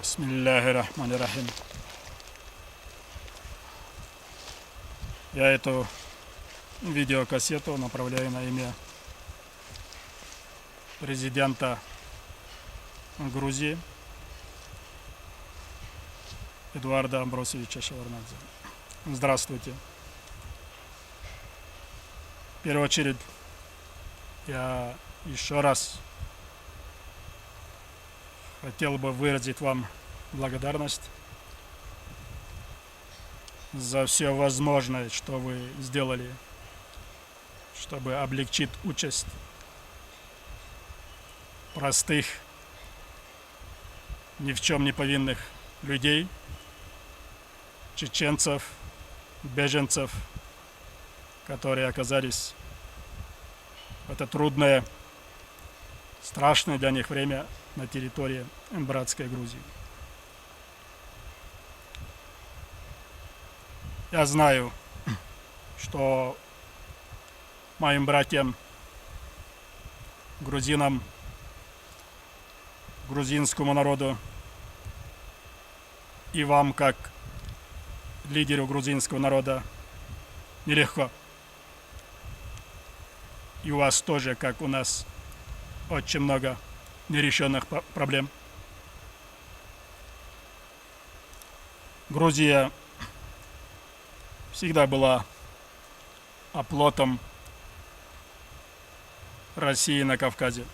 Бисмиллахи-рахмани-рахим. Я эту видеокассету направляю на имя президента Грузии Эдуарда Амбросовича Шеварднадзе. Здравствуйте. В первую очередь я еще раз хотел бы выразить вам благодарность за все возможное, что вы сделали, чтобы облегчить участь простых, ни в чем не повинных людей, чеченцев, беженцев, которые оказались в это трудное, страшное для них время на территории братской Грузии. Я знаю, что моим братьям, грузинам, грузинскому народу и вам, как лидеру грузинского народа, нелегко. И у вас тоже, как у нас, очень много нерешенных проблем. Грузия всегда была оплотом России на Кавказе.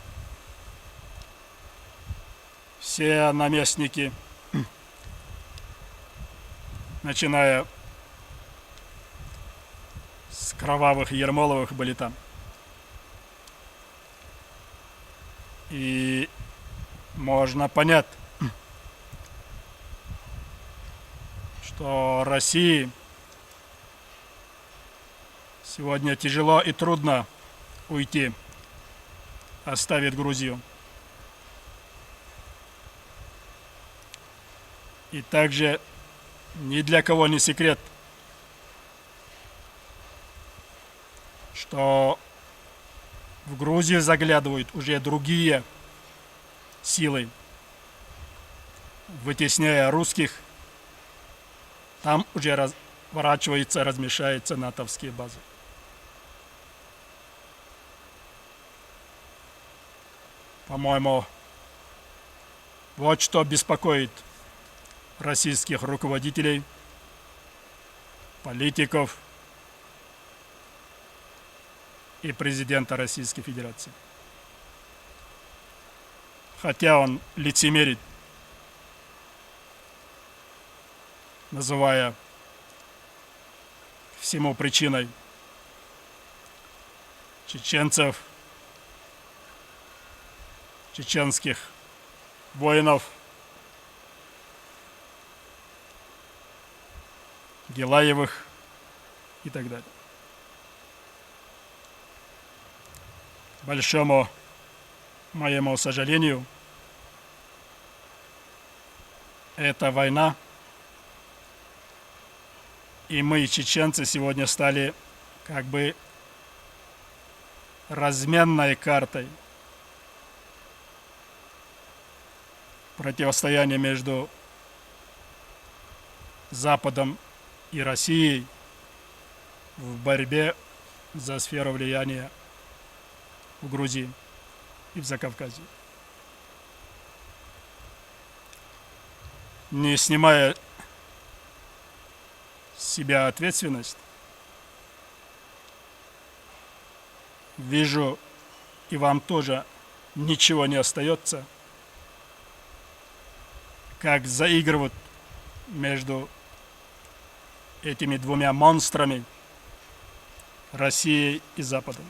Все наместники, начиная с Кровавых и Ермоловых, были там. И можно понять, что России сегодня тяжело и трудно уйти, оставить Грузию. И также ни для кого не секрет, что в Грузию заглядывают уже другие силы, вытесняя русских. Там уже разворачиваются, размещаются натовские базы. По-моему, вот что беспокоит российских руководителей, политиков и президента Российской Федерации. Хотя он лицемерит, называя всему причиной чеченцев, чеченских воинов, Гилаевых и так далее. К большому моему сожалению, эта война, и мы, чеченцы, сегодня стали как бы разменной картой противостояния между Западом и Россией в борьбе за сферу влияния в Грузии и в Закавказье. Не снимая с себя ответственность, вижу, и вам тоже ничего не остается, как заигрывают между этими двумя монстрами, Россией и Западом.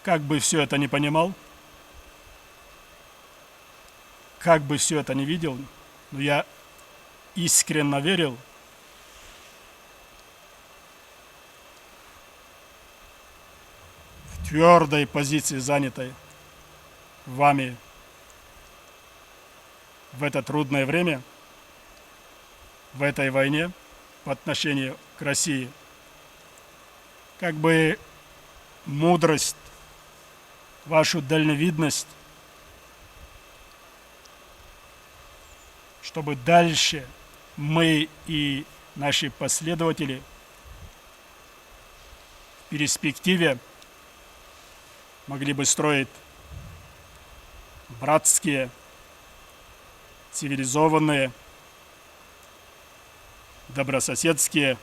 Как бы все это ни понимал, как бы все это ни видел, но я искренне верил, в твердой позиции, занятой вами в это трудное время, в этой войне по отношению к России, как бы мудрость, вашу дальновидность чтобы дальше мы и наши последователи в перспективе могли бы строить братские, цивилизованные, добрососедские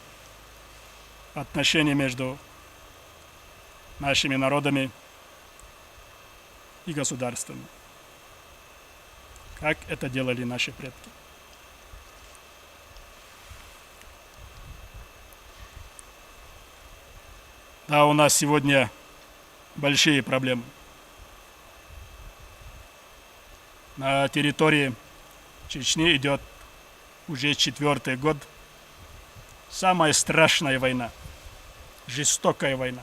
отношения между нашими народами и государствами, как это делали наши предки. Да, у нас сегодня большие проблемы. На территории Чечни идет уже 4-й год самая страшная война, жестокая война,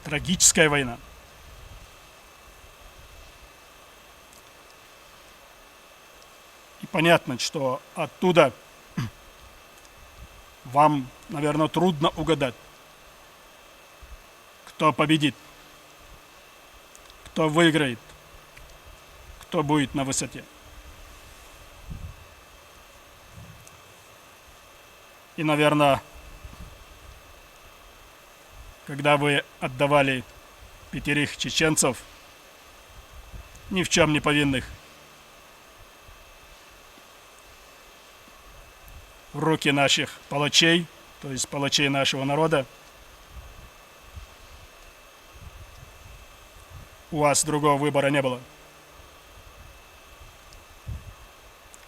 трагическая война. И понятно, что оттуда вам, наверное, трудно угадать, кто победит, кто выиграет, кто будет на высоте. И, наверное, когда вы отдавали 5 чеченцев, ни в чем не повинных, в руки наших палачей, то есть палачей нашего народа, у вас другого выбора не было.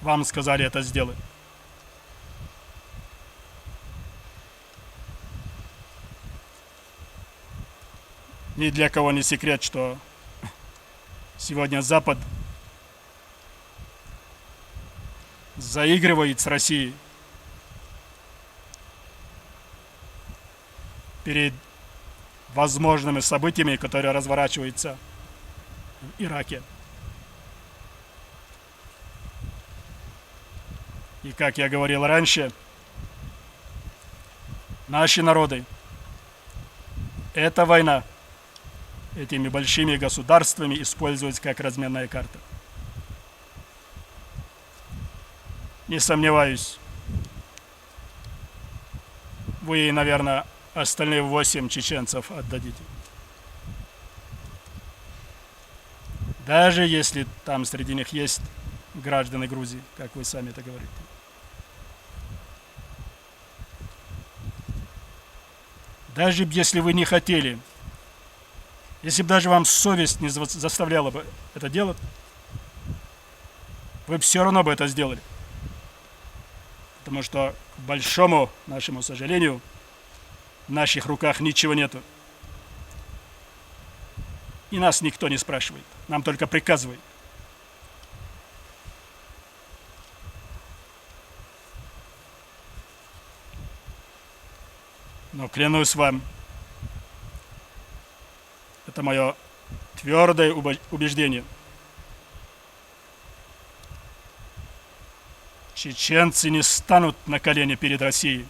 Вам сказали это сделать. Ни для кого не секрет, что сегодня Запад заигрывает с Россией перед возможными событиями, которые разворачиваются в Ираке. И как я говорил раньше, наши народы, эта война этими большими государствами используется как разменная карта. Не сомневаюсь, вы, наверное, остальные 8 чеченцев отдадите. Даже если там среди них есть граждане Грузии, как вы сами это говорите. Даже если вы не хотели, если бы даже вам совесть не заставляла бы это делать, вы все равно бы это сделали. Потому что, к большому нашему сожалению, в наших руках ничего нету. И нас никто не спрашивает. Нам только приказывают. Но клянусь вам, это мое твердое убеждение. Чеченцы не станут на колени перед Россией.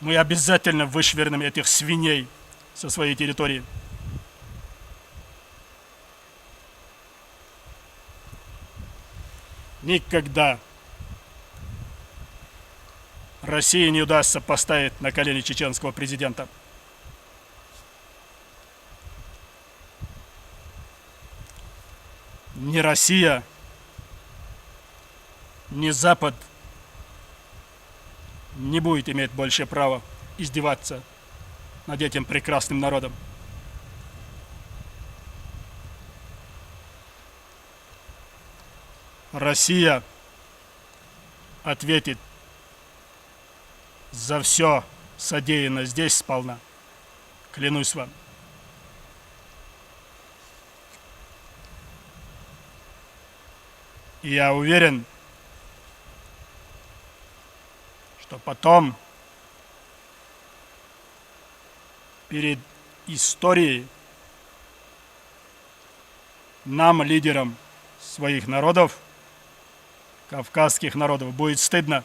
Мы обязательно вышвырнем этих свиней со своей территории. Никогда России не удастся поставить на колени чеченского президента. Ни Россия, ни Запад не будет иметь больше права издеваться над этим прекрасным народом. Россия ответит за все содеянное здесь сполна. Клянусь вам. И я уверен, что потом перед историей нам, лидерам своих народов, кавказских народов, будет стыдно,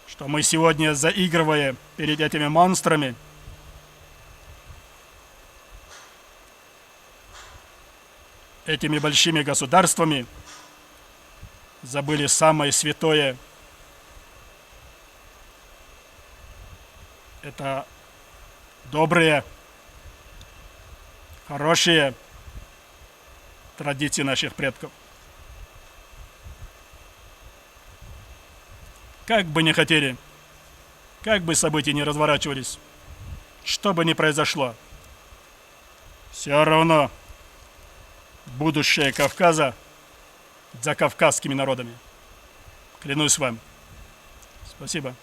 что мы сегодня, заигрывая перед этими монстрами, этими большими государствами забыли самое святое. Это добрые, хорошие традиции наших предков. Как бы ни хотели, как бы события ни разворачивались, что бы ни произошло, все равно будущее Кавказа за кавказскими народами. Клянусь вам. Спасибо.